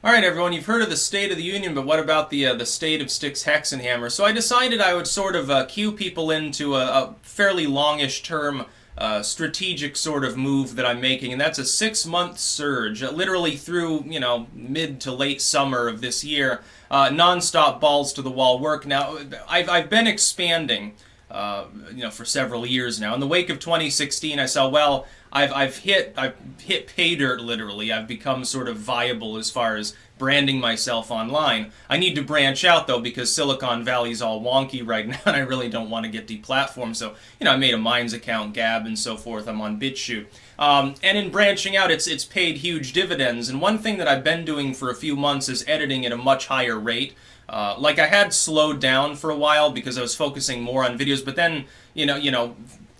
All right, everyone, you've heard of the State of the Union, but what about the state of Styx Hexenhammer? So I decided I would sort of cue people into a fairly longish term strategic sort of move that I'm making, and that's a 6-month surge, literally through, mid to late summer of this year, nonstop balls to the wall work. Now, I've been expanding, for several years now. In the wake of 2016, I saw, well, I've hit pay dirt literally. I've become sort of viable as far as branding myself online. I need to branch out though because Silicon Valley's all wonky right now and I really don't want to get deplatformed. So, I made a Minds account, Gab and so forth. I'm on BitChute. And in branching out, it's paid huge dividends. And one thing that I've been doing for a few months is editing at a much higher rate. Like I had slowed down for a while because I was focusing more on videos, but then,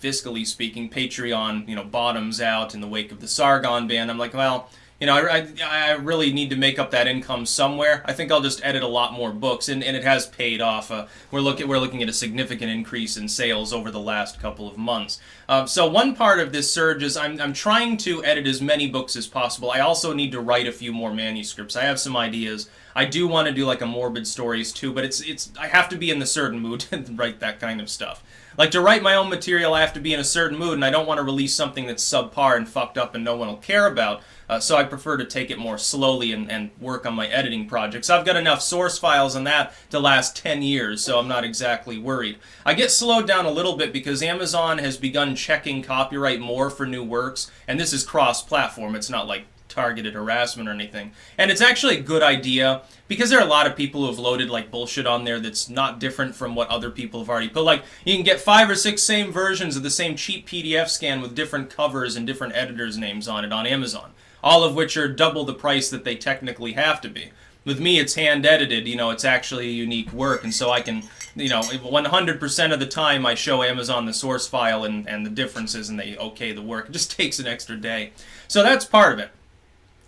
fiscally speaking, Patreon, bottoms out in the wake of the Sargon ban. I'm like, well, I really need to make up that income somewhere. I think I'll just edit a lot more books, and it has paid off. We're looking at a significant increase in sales over the last couple of months. So one part of this surge is I'm trying to edit as many books as possible. I also need to write a few more manuscripts. I have some ideas. I do want to do like a morbid stories too, but I have to be in the certain mood to write that kind of stuff. Like to write my own material, I have to be in a certain mood, and I don't want to release something that's subpar and fucked up and no one will care about. So I prefer to take it more slowly and work on my editing projects. I've got enough source files on that to last 10 years, so I'm not exactly worried. I get slowed down a little bit because Amazon has begun checking copyright more for new works, and this is cross-platform. It's not like targeted harassment or anything. And it's actually a good idea because there are a lot of people who have loaded like bullshit on there that's not different from what other people have already put. Like you can get 5 or 6 same versions of the same cheap PDF scan with different covers and different editors' names on it on Amazon, all of which are double the price that they technically have to be. With me, it's hand edited, it's actually a unique work, and so I can, 100% of the time I show Amazon the source file and the differences and they okay the work. It just takes an extra day. So that's part of it.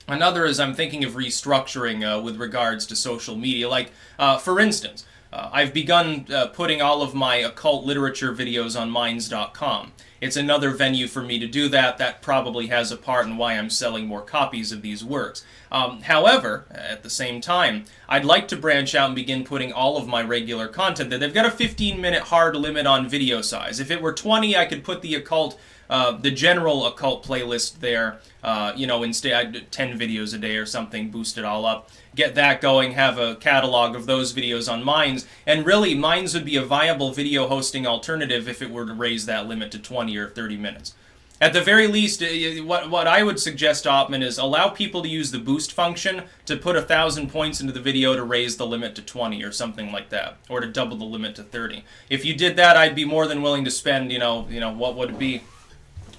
Another is I'm thinking of restructuring with regards to social media. Like, for instance, I've begun putting all of my occult literature videos on Minds.com. It's another venue for me to do that. That probably has a part in why I'm selling more copies of these works. However, at the same time, I'd like to branch out and begin putting all of my regular content there. They've got a 15-minute hard limit on video size. If it were 20, I could put the general occult playlist there, instead 10 videos a day or something, boost it all up, get that going, have a catalog of those videos on Minds, and really Minds would be a viable video hosting alternative if it were to raise that limit to 20 or 30 minutes. At the very least, what I would suggest, Oppman, is allow people to use the boost function to put 1,000 points into the video to raise the limit to 20 or something like that, or to double the limit to 30. If you did that, I'd be more than willing to spend, what would it be?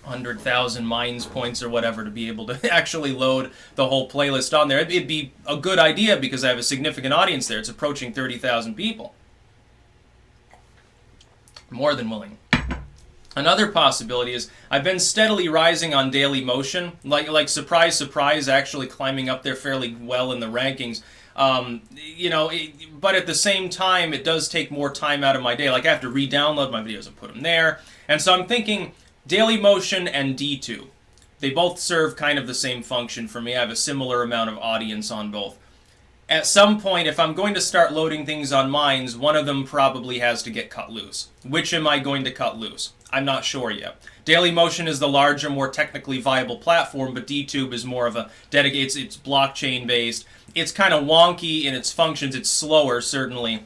100,000 Minds points or whatever to be able to actually load the whole playlist on there. It'd be a good idea because I have a significant audience there. It's approaching 30,000 people. More than willing. Another possibility is I've been steadily rising on Daily Motion, like surprise, surprise, actually climbing up there fairly well in the rankings. But at the same time, it does take more time out of my day. Like I have to re-download my videos and put them there. And so I'm thinking Daily Motion and DTube. They both serve kind of the same function for me. I have a similar amount of audience on both. At some point, if I'm going to start loading things on Minds, one of them probably has to get cut loose. Which am I going to cut loose? I'm not sure yet. Daily Motion is the larger, more technically viable platform, but DTube is more of a dedicated, it's blockchain based. It's kind of wonky in its functions. It's slower, certainly,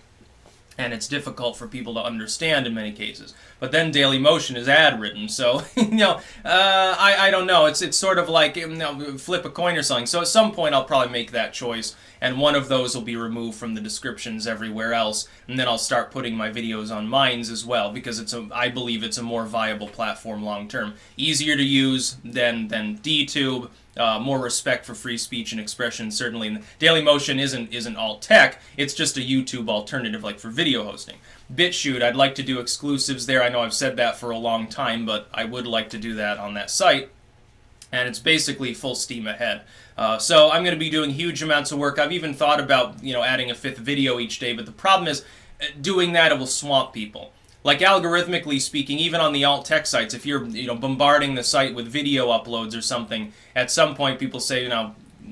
and it's difficult for people to understand in many cases. But then Daily Motion is ad-written, so, I don't know. It's sort of like, flip a coin or something. So at some point I'll probably make that choice, and one of those will be removed from the descriptions everywhere else, and then I'll start putting my videos on Minds as well, because I believe it's a more viable platform long-term. Easier to use than DTube, more respect for free speech and expression, certainly. And Daily Motion isn't alt tech, it's just a YouTube alternative like for video hosting. BitChute, I'd like to do exclusives there. I know I've said that for a long time, but I would like to do that on that site. And it's basically full steam ahead. So I'm going to be doing huge amounts of work. I've even thought about, adding a 5th video each day, but the problem is doing that, it will swamp people. Like algorithmically speaking, even on the alt tech sites, if you're bombarding the site with video uploads or something, at some point people say,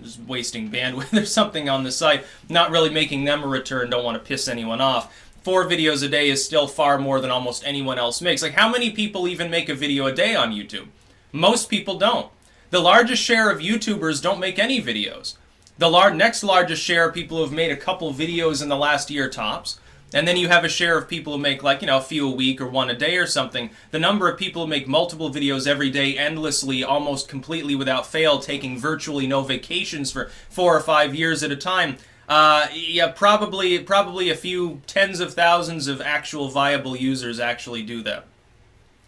just wasting bandwidth or something on the site, not really making them a return, don't want to piss anyone off. 4 videos a day is still far more than almost anyone else makes. Like, how many people even make a video a day on YouTube? Most people don't. The largest share of YouTubers don't make any videos. The next largest share of people who have made a couple videos in the last year tops. And then you have a share of people who make, like, a few a week or one a day or something. The number of people who make multiple videos every day endlessly, almost completely without fail, taking virtually no vacations for 4 or 5 years at a time. Yeah, probably a few tens of thousands of actual viable users actually do that,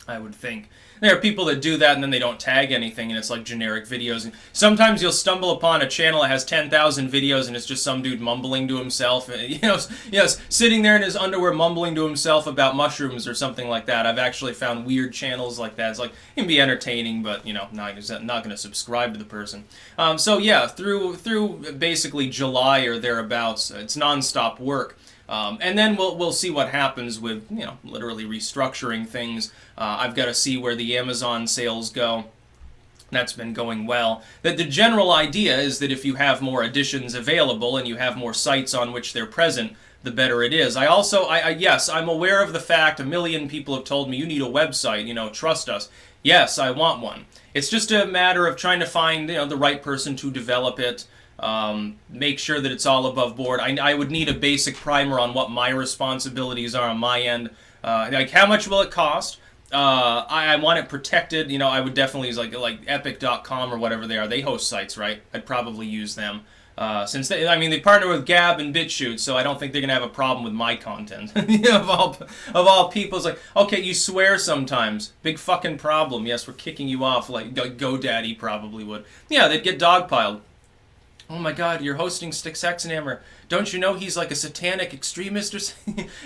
I would think. There are people that do that and then they don't tag anything and it's like generic videos. Sometimes you'll stumble upon a channel that has 10,000 videos and it's just some dude mumbling to himself, sitting there in his underwear mumbling to himself about mushrooms or something like that. I've actually found weird channels like that. It's like, it can be entertaining, but, not going to subscribe to the person. So yeah, through basically July or thereabouts, it's nonstop work. And then we'll see what happens with, literally restructuring things. I've got to see where the Amazon sales go. That's been going well. The general idea is that if you have more editions available and you have more sites on which they're present, the better it is. Yes, I'm aware of the fact, 1 million people have told me, you need a website, trust us. Yes, I want one. It's just a matter of trying to find, the right person to develop it. Make sure that it's all above board. I would need a basic primer on what my responsibilities are on my end. Like, how much will it cost? I want it protected. I would definitely use like epic.com or whatever they are. They host sites, right? I'd probably use them. Since they partner with Gab and BitChute, so I don't think they're gonna have a problem with my content. of all people, it's like, okay, you swear sometimes, big fucking problem. Yes, we're kicking you off. Like GoDaddy probably would. Yeah, they'd get dogpiled. Oh my God, you're hosting Styx Hexenhammer. Don't you know he's like a satanic extremist or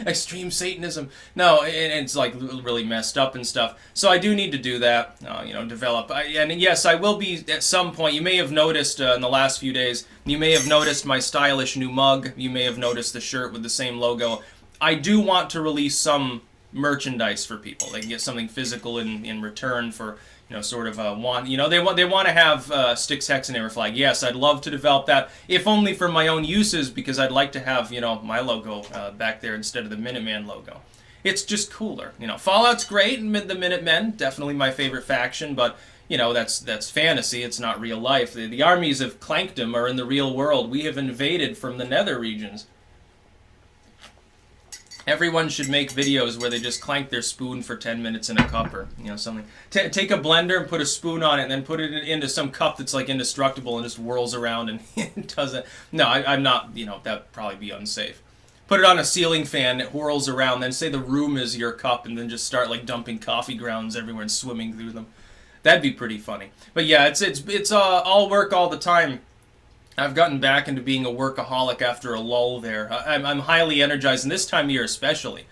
extreme Satanism? No, it's like really messed up and stuff. So I do need to do that, develop. And yes, I will be at some point. You may have noticed in the last few days, you may have noticed my stylish new mug. You may have noticed the shirt with the same logo. I do want to release some merchandise for people. They can get something physical in return for, sort of they want to have Styx Hexenhammer flag. Yes, I'd love to develop that, if only for my own uses, because I'd like to have, my logo back there instead of the Minuteman logo. It's just cooler. Fallout's great, and the Minutemen, definitely my favorite faction, but, that's fantasy, it's not real life. The armies of Clankdom are in the real world. We have invaded from the nether regions. Everyone should make videos where they just clank their spoon for 10 minutes in a cup or, something. Take a blender and put a spoon on it and then put it into some cup that's like indestructible and just whirls around and it doesn't. No, I'm not, that'd probably be unsafe. Put it on a ceiling fan, it whirls around, then say the room is your cup and then just start like dumping coffee grounds everywhere and swimming through them. That'd be pretty funny. But yeah, it's all work all the time. I've gotten back into being a workaholic after a lull there. I'm highly energized, and this time of year especially.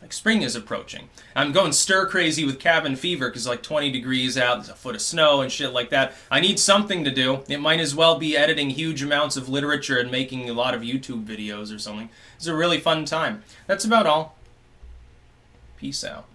Like, spring is approaching. I'm going stir-crazy with cabin fever because like 20 degrees out, there's a foot of snow and shit like that. I need something to do. It might as well be editing huge amounts of literature and making a lot of YouTube videos or something. It's a really fun time. That's about all. Peace out.